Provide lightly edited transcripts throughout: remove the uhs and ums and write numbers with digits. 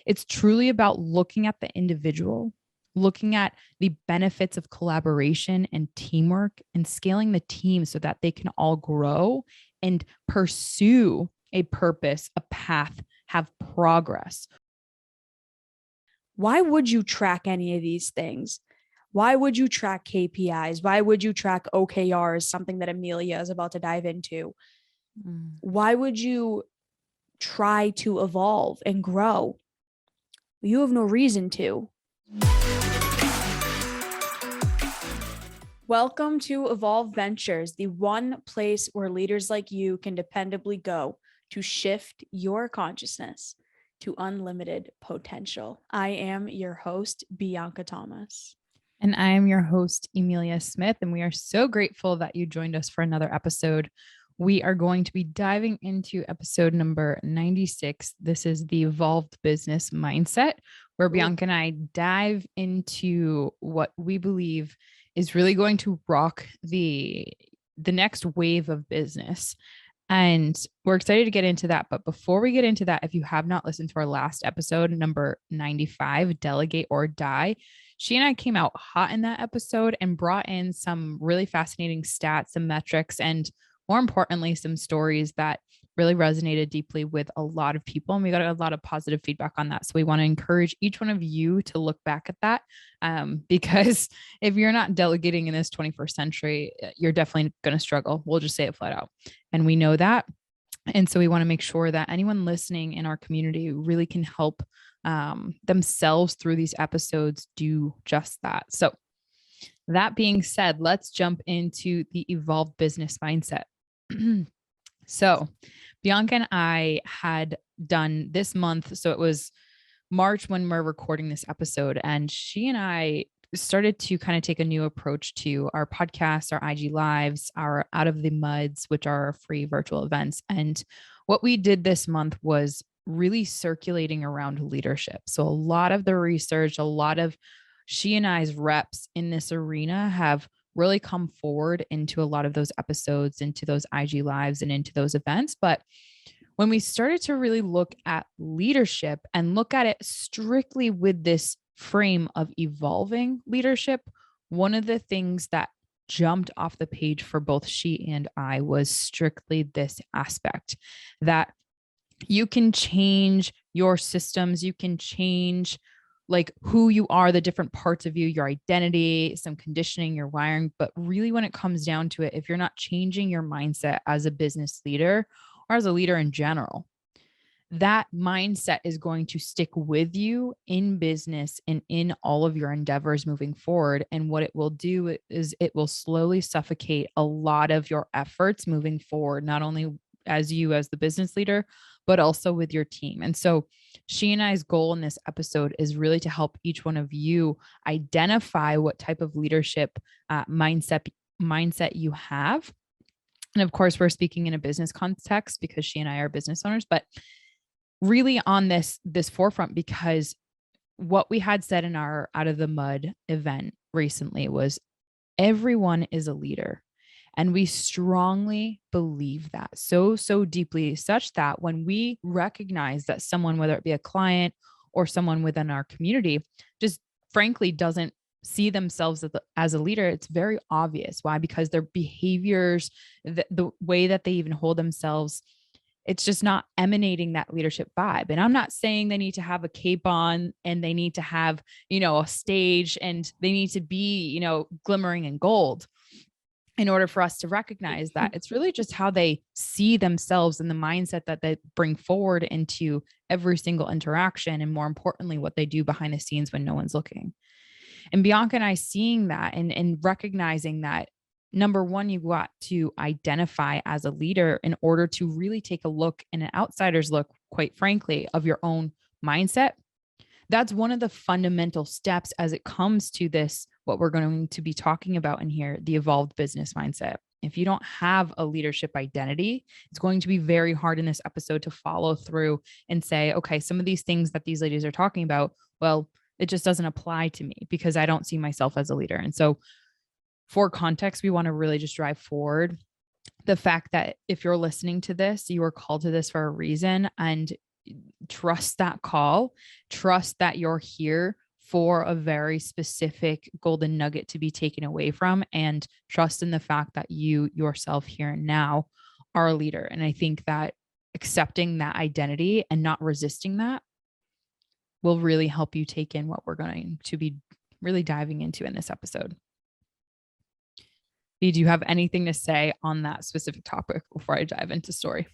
It's truly about looking at the individual, looking at the benefits of collaboration and teamwork, and scaling the team so that they can all grow and pursue a purpose, a path, have progress. Why would you track any of these things? Why would you track KPIs? Why would you track OKRs, something that Emilia is about to dive into? Why would you try to evolve and grow? You have no reason to. Welcome to Evolve Ventures, the one place where leaders like you can dependably go to shift your consciousness to unlimited potential. I am your host, Bianca Thomas. And I am your host, Emilia Smith, and we are so grateful that you joined us for another episode. We are going to be diving into episode number 96. This is the Evolved Business Mindset, where Bianca and I dive into what we believe is really going to rock the next wave of business. And we're excited to get into that. But before we get into that, if you have not listened to our last episode, number 95, Delegate or Die, she and I came out hot in that episode and brought in some really fascinating stats and metrics, and more importantly, some stories that really resonated deeply with a lot of people. And we got a lot of positive feedback on that. So we want to encourage each one of you to look back at that, because if you're not delegating in this 21st century, you're definitely going to struggle. We'll just say it flat out. And we know that. And so we want to make sure that anyone listening in our community really can help themselves through these episodes do just that. So that being said, let's jump into the Evolved Business Mindset. So Bianca and I had done this month. So it was March when we're recording this episode, and she and I started to kind of take a new approach to our podcast, our IG lives, our Out of the Muds, which are our free virtual events. And what we did this month was really circulating around leadership. So a lot of the research, a lot of she and I's reps in this arena have really come forward into a lot of those episodes, into those IG lives and into those events. But when we started to really look at leadership and look at it strictly with this frame of evolving leadership, one of the things that jumped off the page for both she and I was strictly this aspect that you can change your systems, you can change like who you are, the different parts of you, your identity, some conditioning, your wiring. But really, when it comes down to it, if you're not changing your mindset as a business leader or as a leader in general, that mindset is going to stick with you in business and in all of your endeavors moving forward. And what it will do is it will slowly suffocate a lot of your efforts moving forward, not only as you as the business leader, but also with your team. And so she and I's goal in this episode is really to help each one of you identify what type of leadership mindset you have. And of course, we're speaking in a business context because she and I are business owners, but really on this forefront, because what we had said in our Out of the Mud event recently was everyone is a leader. And we strongly believe that so deeply, such that when we recognize that someone, whether it be a client or someone within our community, just frankly doesn't see themselves as a leader, it's very obvious. Why? Because their behaviors, the way that they even hold themselves, it's just not emanating that leadership vibe. And I'm not saying they need to have a cape on and they need to have, a stage and they need to be, glimmering in gold in order for us to recognize that. It's really just how they see themselves and the mindset that they bring forward into every single interaction. And more importantly, what they do behind the scenes when no one's looking. And Bianca and I seeing that and recognizing that, number one, you got to identify as a leader in order to really take a look, and an outsider's look, quite frankly, of your own mindset. That's one of the fundamental steps as it comes to this, what we're going to be talking about in here, the evolved business mindset. If you don't have a leadership identity, it's going to be very hard in this episode to follow through and say, okay, some of these things that these ladies are talking about, well, it just doesn't apply to me because I don't see myself as a leader. And so for context, we want to really just drive forward the fact that if you're listening to this, you are called to this for a reason. And trust that call, trust that you're here for a very specific golden nugget to be taken away from, and trust in the fact that you yourself here and now are a leader. And I think that accepting that identity and not resisting that will really help you take in what we're going to be really diving into in this episode. Do you have anything to say on that specific topic before I dive into story?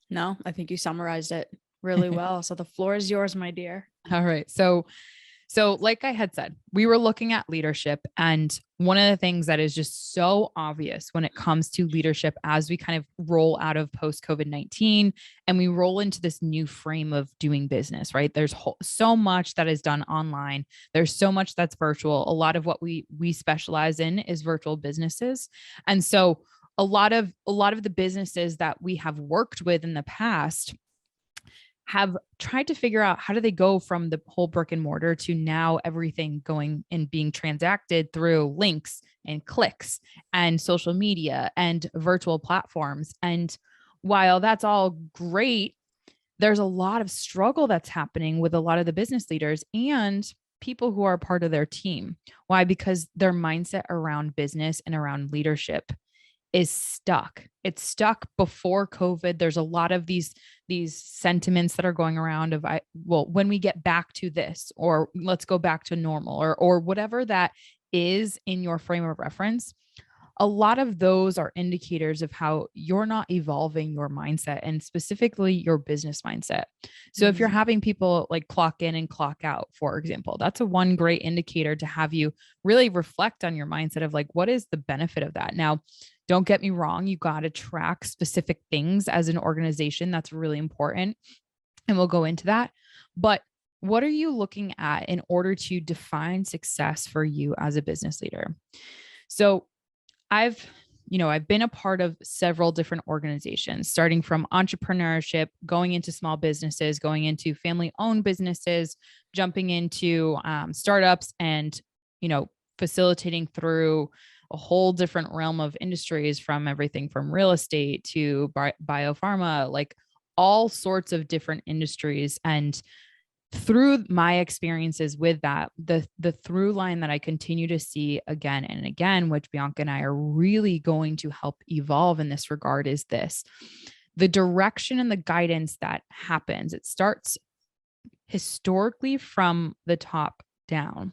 No, I think you summarized it really well. So the floor is yours, my dear. All right. So like I had said, we were looking at leadership, and one of the things that is just so obvious when it comes to leadership as we kind of roll out of post COVID-19 and we roll into this new frame of doing business, right? There's so much that is done online. There's so much that's virtual. A lot of what we specialize in is virtual businesses. And so a lot of the businesses that we have worked with in the past have tried to figure out how do they go from the whole brick and mortar to now everything going and being transacted through links and clicks and social media and virtual platforms. And while that's all great, there's a lot of struggle that's happening with a lot of the business leaders and people who are part of their team. Why? Because their mindset around business and around leadership is stuck. It's stuck before COVID. There's a lot of these sentiments that are going around of, when we get back to this, or let's go back to normal, or whatever that is in your frame of reference. A lot of those are indicators of how you're not evolving your mindset, and specifically your business mindset. So if you're having people like clock in and clock out, for example, that's a one great indicator to have you really reflect on your mindset of like, what is the benefit of that? Now, don't get me wrong. You got to track specific things as an organization. That's really important. And we'll go into that. But what are you looking at in order to define success for you as a business leader? So I've been a part of several different organizations, starting from entrepreneurship, going into small businesses, going into family-owned businesses, jumping into startups, and, facilitating through a whole different realm of industries, from everything from real estate to biopharma, like all sorts of different industries. And through my experiences with that, the through line that I continue to see again and again, which Bianca and I are really going to help evolve in this regard, is this: the direction and the guidance that happens. It starts historically from the top down,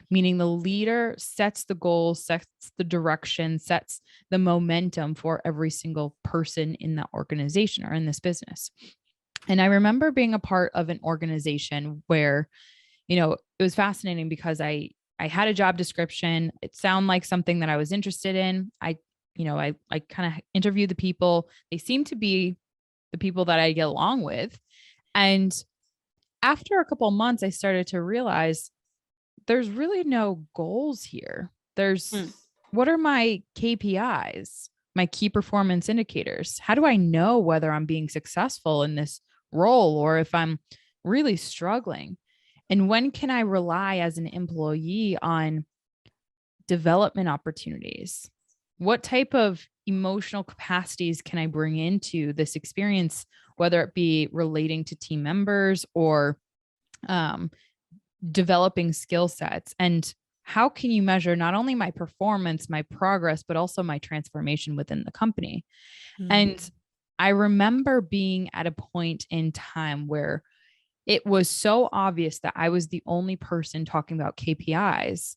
meaning the leader sets the goal, sets the direction, sets the momentum for every single person in that organization or in this business. And I remember being a part of an organization where, it was fascinating because I had a job description. It sounded like something that I was interested in. I kind of interviewed the people. They seemed to be the people that I get along with. And after a couple of months, I started to realize there's really no goals here. What are my KPIs, my key performance indicators? How do I know whether I'm being successful in this role or if I'm really struggling? And when can I rely as an employee on development opportunities? What type of emotional capacities can I bring into this experience, whether it be relating to team members or developing skill sets? And how can you measure not only my performance, my progress, but also my transformation within the company? And I remember being at a point in time where it was so obvious that I was the only person talking about KPIs,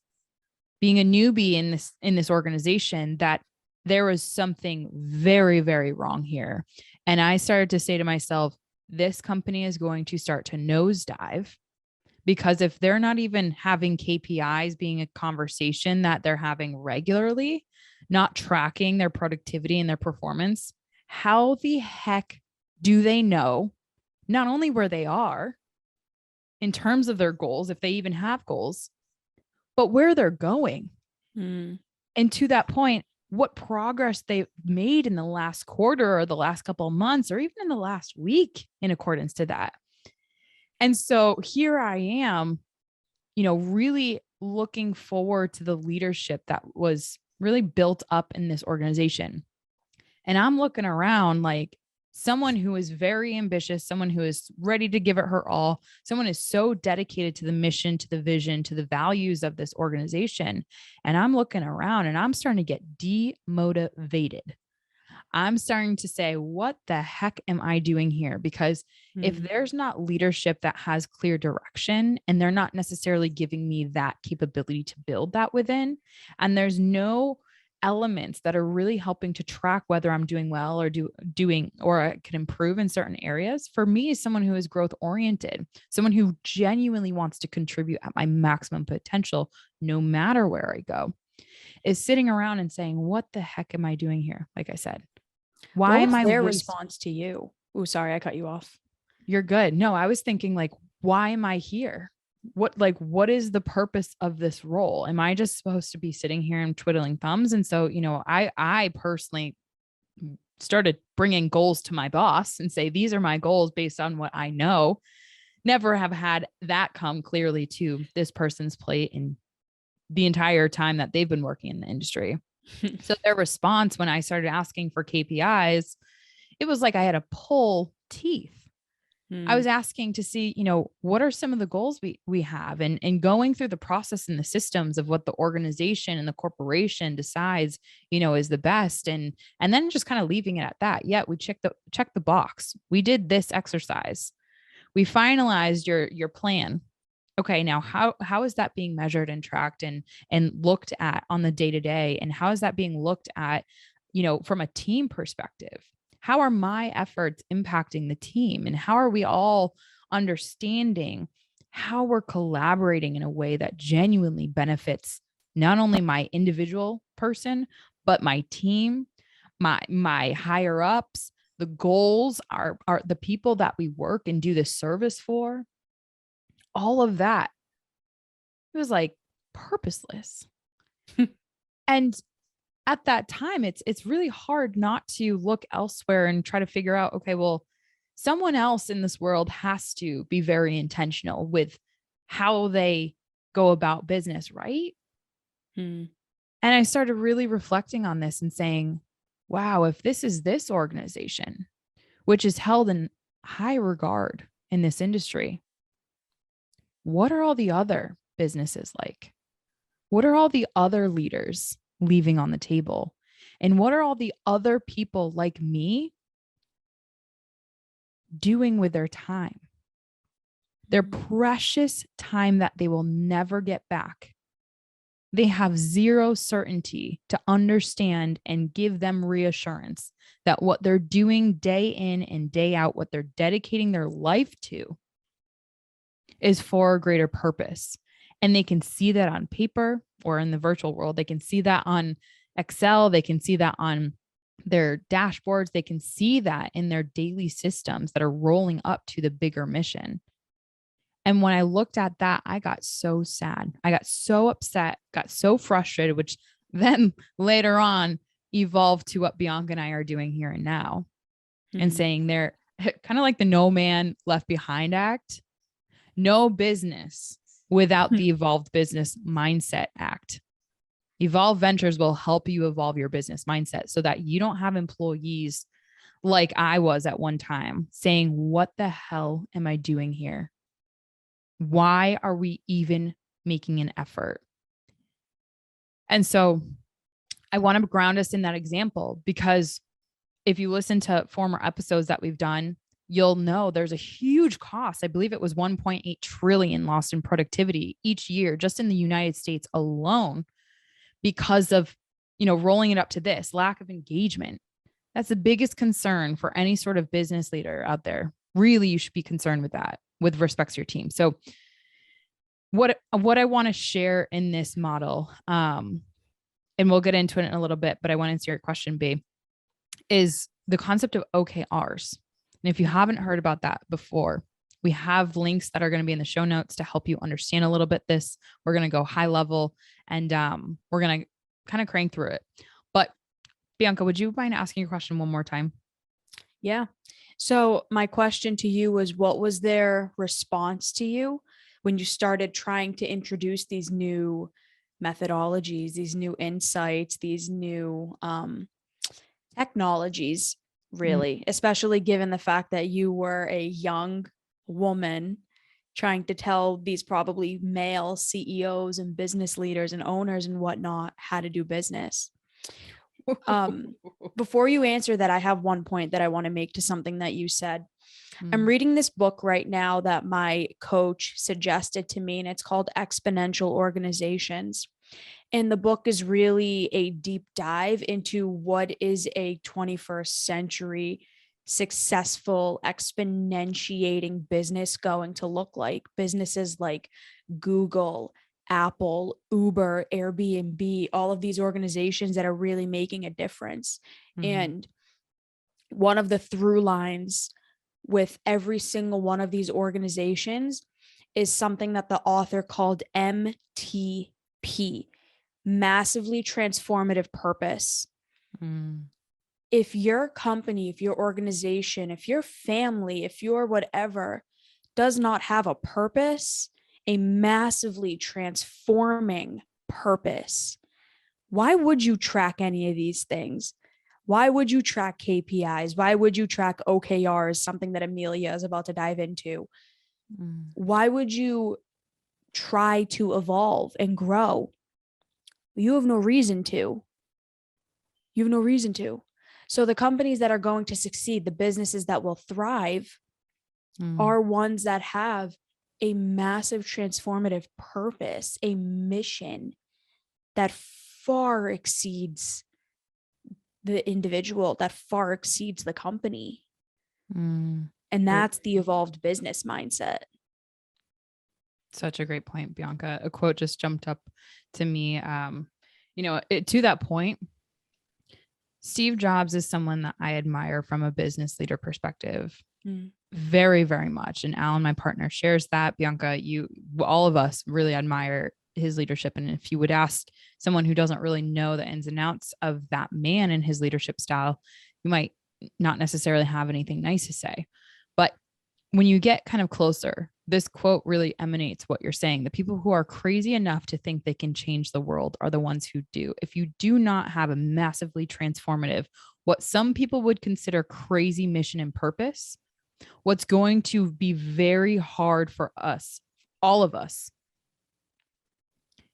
being a newbie in this organization, that there was something very, very wrong here. And I started to say to myself, this company is going to start to nosedive, because if they're not even having KPIs being a conversation that they're having regularly, not tracking their productivity and their performance, how the heck do they know not only where they are in terms of their goals, if they even have goals, but where they're going? And to that point, what progress they've made in the last quarter or the last couple of months, or even in the last week in accordance to that. And so here I am, really looking forward to the leadership that was really built up in this organization. And I'm looking around like, someone who is very ambitious, someone who is ready to give it her all, someone is so dedicated to the mission, to the vision, to the values of this organization. And I'm looking around and I'm starting to get demotivated. I'm starting to say, what the heck am I doing here? Because if there's not leadership that has clear direction and they're not necessarily giving me that capability to build that within, and there's no elements that are really helping to track whether I'm doing well or doing or I can improve in certain areas. For me, as someone who is growth oriented, someone who genuinely wants to contribute at my maximum potential, no matter where I go, is sitting around and saying, what the heck am I doing here? Like I said, why What am was I their wasting? response to you? Oh, sorry, I cut you off. You're good. No, I was thinking like, why am I here? What is the purpose of this role? Am I just supposed to be sitting here and twiddling thumbs? And so, I personally started bringing goals to my boss and say, these are my goals based on what I know. Never have had that come clearly to this person's plate in the entire time that they've been working in the industry. So their response when I started asking for KPIs, it was like I had to pull teeth. I was asking to see, what are some of the goals we have, and going through the process and the systems of what the organization and the corporation decides, is the best, and then just kind of leaving it at that. Yeah, we check the box. We did this exercise. We finalized your plan. Okay, now how is that being measured and tracked and looked at on the day-to-day, and how is that being looked at, from a team perspective? How are my efforts impacting the team, and how are we all understanding how we're collaborating in a way that genuinely benefits not only my individual person, but my team, my higher ups, the goals are the people that we work and do this service for. All of that, it was like purposeless. And at that time, it's really hard not to look elsewhere and try to figure out, okay, well, someone else in this world has to be very intentional with how they go about business, right? And I started really reflecting on this and saying, wow, if this is this organization, which is held in high regard in this industry, what are all the other businesses like? What are all the other leaders leaving on the table? And what are all the other people like me doing with their time? Their precious time that they will never get back. They have zero certainty to understand and give them reassurance that what they're doing day in and day out, what they're dedicating their life to, is for a greater purpose. And they can see that on paper or in the virtual world. They can see that on Excel. They can see that on their dashboards. They can see that in their daily systems that are rolling up to the bigger mission. And when I looked at that, I got so sad. I got so upset, got so frustrated, which then later on evolved to what Bianca and I are doing here and now, and saying they're kind of like the no man left behind act. No business without the evolved business mindset act. Evolve Ventures will help you evolve your business mindset so that you don't have employees like I was at one time saying, what the hell am I doing here? Why are we even making an effort? And so I want to ground us in that example, because if you listen to former episodes that we've done, you'll know there's a huge cost. I believe it was 1.8 trillion lost in productivity each year, just in the United States alone, because of, rolling it up to this lack of engagement. That's the biggest concern for any sort of business leader out there. Really, you should be concerned with that with respect to your team. So what I want to share in this model, and we'll get into it in a little bit, but I want to answer your question, B, is the concept of OKRs. And if you haven't heard about that before, we have links that are going to be in the show notes to help you understand a little bit this. We're going to go high level, and we're going to kind of crank through it. But Bianca, would you mind asking your question one more time? Yeah. So my question to you was, what was their response to you when you started trying to introduce these new methodologies, these new insights, these new technologies really, especially given the fact that you were a young woman trying to tell these probably male CEOs and business leaders and owners and whatnot how to do business. Before you answer that, I have one point that I want to make to something that you said. I'm reading this book right now that my coach suggested to me, and it's called Exponential Organizations. And the book is really a deep dive into what is a 21st century successful exponentiating business going to look like. Businesses like Google, Apple, Uber, Airbnb, all of these organizations that are really making a difference. And one of the through lines with every single one of these organizations is something that the author called MTP, massively transformative purpose. If your company, if your organization, if your family, if your whatever does not have a purpose, a massively transforming purpose, why would you track any of these things? Why would you track KPIs? Why would you track OKRs, something that Emilia is about to dive into? Why would you try to evolve and grow? You have no reason to. You have no reason to. So the companies that are going to succeed, the businesses that will thrive, are ones that have a massive transformative purpose, a mission that far exceeds the individual, that far exceeds the company. And that's the evolved business mindset. Such a great point, Bianca. A quote just jumped up to me. To that point, Steve Jobs is someone that I admire from a business leader perspective. Very, very much. And Alan, my partner, shares that. Bianca, all of us really admire his leadership. And if you would ask someone who doesn't really know the ins and outs of that man and his leadership style, you might not necessarily have anything nice to say. But when you get kind of closer, this quote really emanates what you're saying. The people who are crazy enough to think they can change the world are the ones who do. If you do not have a massively transformative, what some people would consider crazy mission and purpose, what's going to be very hard for us, all of us,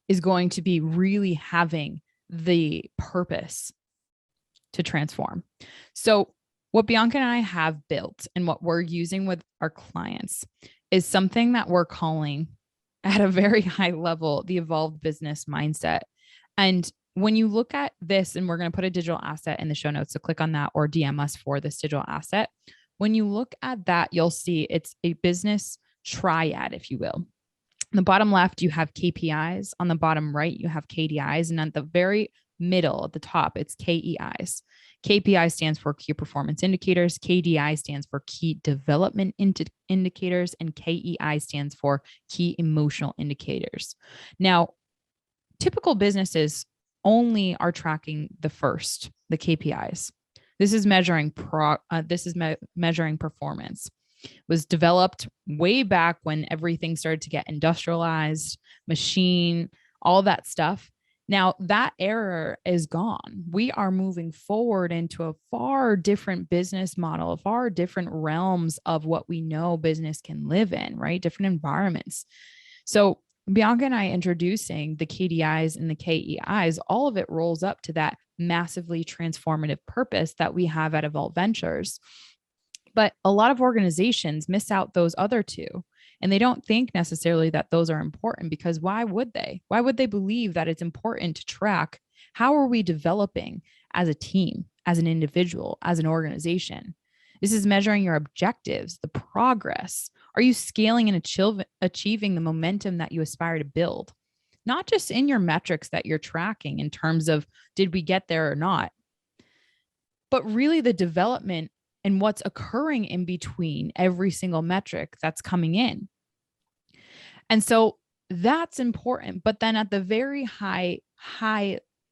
is going to be really having the purpose to transform. So what Bianca and I have built and what we're using with our clients is something that we're calling, at a very high level, the evolved business mindset. And when you look at this, and we're going to put a digital asset in the show notes, so click on that or DM us for this digital asset. When you look at that, you'll see it's a business triad, if you will. On the bottom left, you have KPIs. On the bottom right, you have KDIs. And at the very middle, at the top, it's KEIs. KPI stands for key performance indicators. KDI stands for key development indicators. And KEI stands for key emotional indicators. Now, typical businesses only are tracking the first, the KPIs. This is measuring measuring performance. It was developed way back when everything started to get industrialized, machine, all that stuff. Now that era is gone. We are moving forward into a far different business model, far different realms of what we know business can live in, right? Different environments. So Bianca and I introducing the KDIs and the KEIs, all of it rolls up to that massively transformative purpose that we have at Evolve Ventures. But a lot of organizations miss out those other two. And they don't think necessarily that those are important, because why would they? Why would they believe that it's important to track? How are we developing as a team, as an individual, as an organization? This is measuring your objectives, the progress. Are you scaling and achieving the momentum that you aspire to build? Not just in your metrics that you're tracking in terms of did we get there or not, but really the development and what's occurring in between every single metric that's coming in. And so that's important. But then at the very high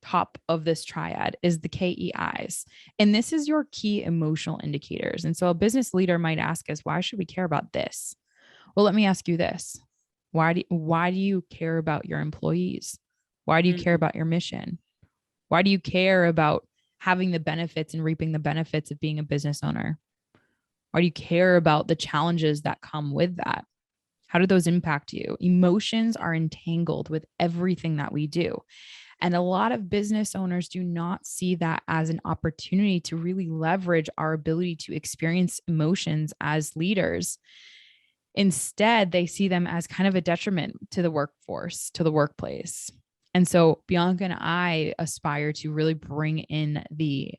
top of this triad is the KEIs. And this is your key emotional indicators. And so a business leader might ask us, why should we care about this? Well, let me ask you this. Why do you care about your employees? Why do you care about your mission? Why do you care about having the benefits and reaping the benefits of being a business owner? Or do you care about the challenges that come with that? How do those impact you? Emotions are entangled with everything that we do. And a lot of business owners do not see that as an opportunity to really leverage our ability to experience emotions as leaders. Instead, they see them as kind of a detriment to the workforce, to the workplace. And so Bianca and I aspire to really bring in the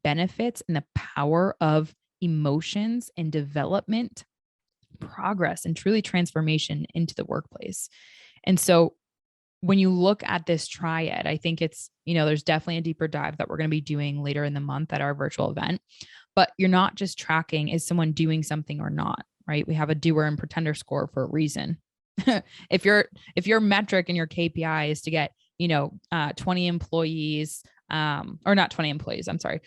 benefits and the power of emotions and development, progress, and truly transformation into the workplace. And so when you look at this triad, I think it's, there's definitely a deeper dive that we're going to be doing later in the month at our virtual event. But you're not just tracking, is someone doing something or not, right? We have a doer and pretender score for a reason. if your metric and your KPI is to get, 20 employees, or not 20 employees, I'm sorry,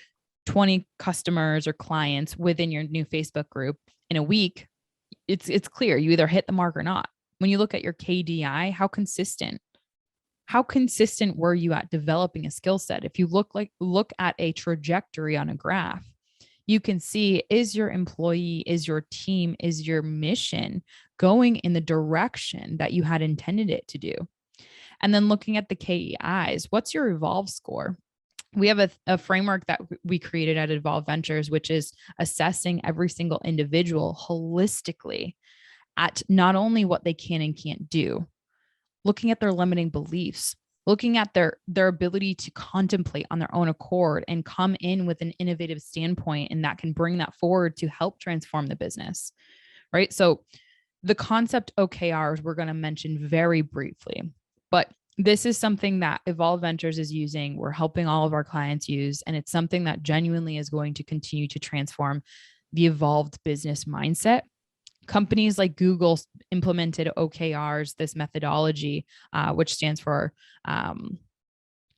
20 customers or clients within your new Facebook group in a week, it's clear you either hit the mark or not. When you look at your KDI, how consistent were you at developing a skill set? If you look at a trajectory on a graph, you can see, is your employee, is your team, is your mission going in the direction that you had intended it to do? And then looking at the KEIs, what's your Evolve score? We have a framework that we created at Evolve Ventures, which is assessing every single individual holistically at not only what they can and can't do, looking at their limiting beliefs, looking at their ability to contemplate on their own accord and come in with an innovative standpoint, and that can bring that forward to help transform the business, right? So the concept OKRs we're going to mention very briefly, but this is something that Evolve Ventures is using. We're helping all of our clients use, and it's something that genuinely is going to continue to transform the evolved business mindset. Companies like Google implemented OKRs, this methodology, which stands for, oh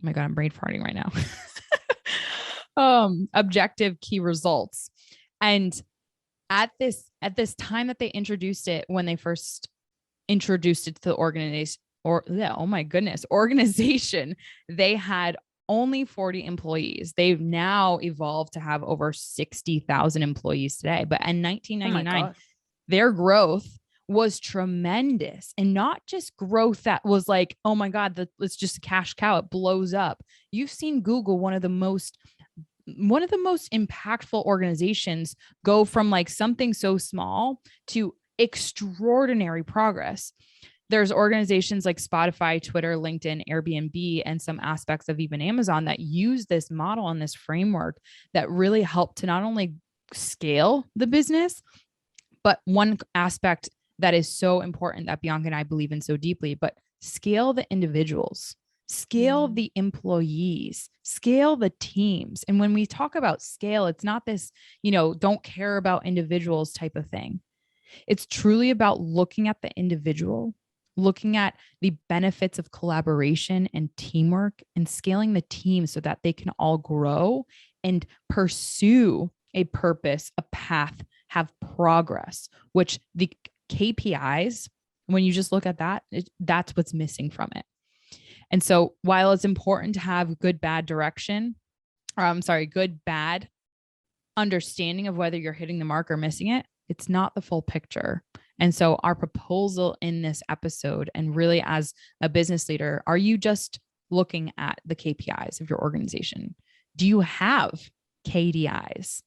my God, I'm brain farting right now. Objective key results. And at this time that they introduced it, when they first introduced it to the organization, they had only 40 employees. They've now evolved to have over 60,000 employees today. But in 1999, their growth was tremendous, and not just growth that was like, oh my God, it's just a cash cow. It blows up. You've seen Google, one of the most impactful organizations, go from like something so small to extraordinary progress. There's organizations like Spotify, Twitter, LinkedIn, Airbnb, and some aspects of even Amazon that use this model and this framework that really help to not only scale the business, but one aspect that is so important that Bianca and I believe in so deeply, but scale the individuals, scale the employees, scale the teams. And when we talk about scale, it's not this, don't care about individuals type of thing. It's truly about looking at the individual, looking at the benefits of collaboration and teamwork, and scaling the team so that they can all grow and pursue a purpose, a path, have progress, which the KPIs, when you just look at that, that's what's missing from it. And so while it's important to have good, bad understanding of whether you're hitting the mark or missing it, it's not the full picture. And so our proposal in this episode, and really as a business leader, are you just looking at the KPIs of your organization? Do you have KDIs?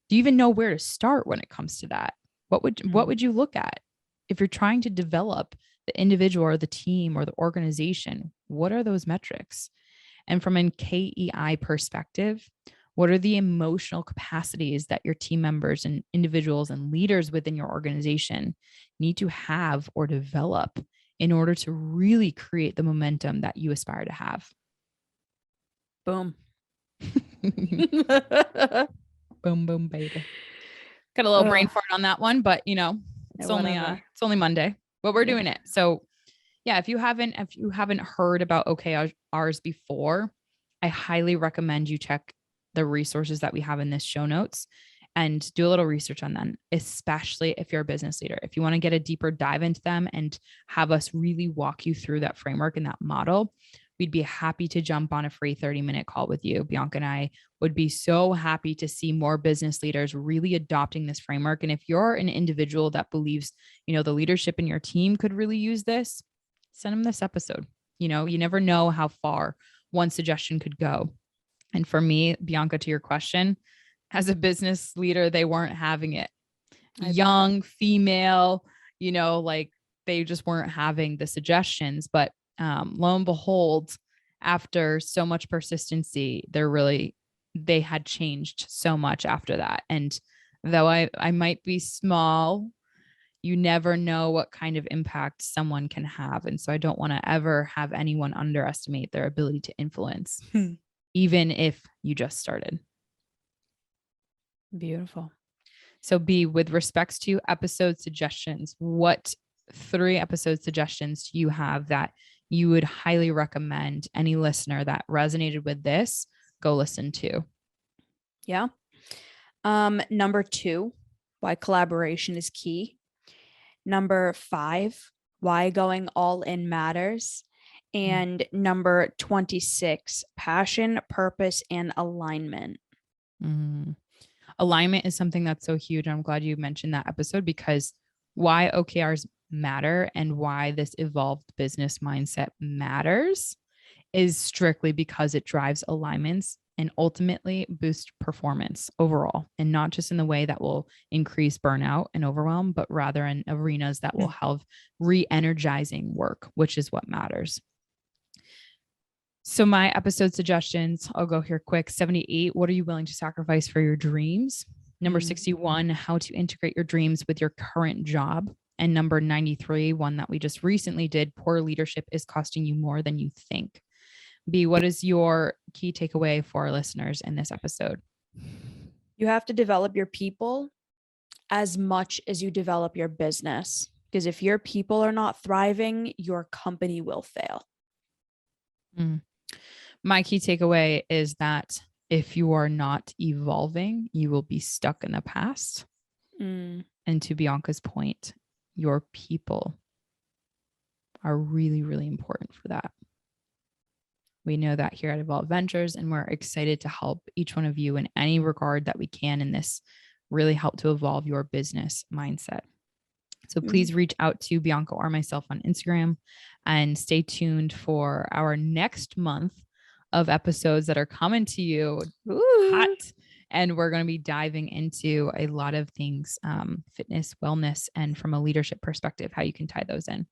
Do you even know where to start when it comes to that? What would you look at if you're trying to develop the individual or the team or the organization? What are those metrics? And from a KEI perspective, what are the emotional capacities that your team members and individuals and leaders within your organization need to have or develop in order to really create the momentum that you aspire to have? Boom. Boom, boom, baby. Got a little brain fart on that one, but it's only Monday, but we're doing it. So yeah, if you haven't heard about OKRs before, I highly recommend you check the resources that we have in this show notes and do a little research on them, especially if you're a business leader. If you want to get a deeper dive into them and have us really walk you through that framework and that model, we'd be happy to jump on a free 30-minute call with you. Bianca and I would be so happy to see more business leaders really adopting this framework. And if you're an individual that believes, the leadership in your team could really use this, send them this episode. You never know how far one suggestion could go. And for me, Bianca, to your question, as a business leader, they weren't having it. Young female, like they just weren't having the suggestions. But lo and behold, after so much persistency, they had changed so much after that. And though I might be small, you never know what kind of impact someone can have. And so I don't want to ever have anyone underestimate their ability to influence, even if you just started. Beautiful. So B, with respects to episode suggestions, what 3 episode suggestions do you have that you would highly recommend any listener that resonated with this go listen to? Yeah. Number 2, why collaboration is key. Number 5, why going all in matters. And number 26, passion, purpose, and alignment. Alignment is something that's so huge. I'm glad you mentioned that episode, because why OKRs matter and why this evolved business mindset matters is strictly because it drives alignments and ultimately boost performance overall, and not just in the way that will increase burnout and overwhelm, but rather in arenas that will have re-energizing work, which is what matters. So my episode suggestions, I'll go here quick. 78, what are you willing to sacrifice for your dreams? Number 61, how to integrate your dreams with your current job. And number 93, one that we just recently did, poor leadership is costing you more than you think. B, what is your key takeaway for our listeners in this episode? You have to develop your people as much as you develop your business, because if your people are not thriving, your company will fail. My key takeaway is that if you are not evolving, you will be stuck in the past. And to Bianca's point, your people are really, really important for that. We know that here at Evolve Ventures, and we're excited to help each one of you in any regard that we can in this, really help to evolve your business mindset. So please reach out to Bianca or myself on Instagram, and stay tuned for our next month of episodes that are coming to you hot. And we're going to be diving into a lot of things, fitness, wellness, and from a leadership perspective, how you can tie those in.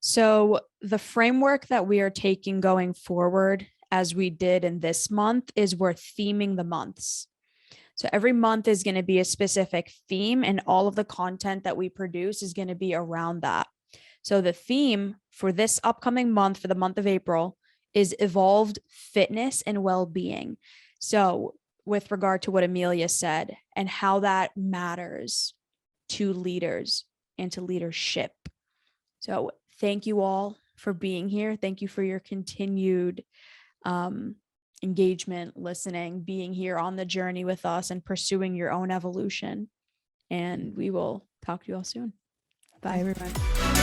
So the framework that we are taking going forward, as we did in this month, is we're theming the months. So every month is going to be a specific theme, and all of the content that we produce is going to be around that. So the theme for this upcoming month, for the month of April, is evolved fitness and well-being. So with regard to what Emilia said and how that matters to leaders and to leadership. So thank you all for being here. Thank you for your continued engagement, listening, being here on the journey with us, and pursuing your own evolution. And we will talk to you all soon. Bye, everyone.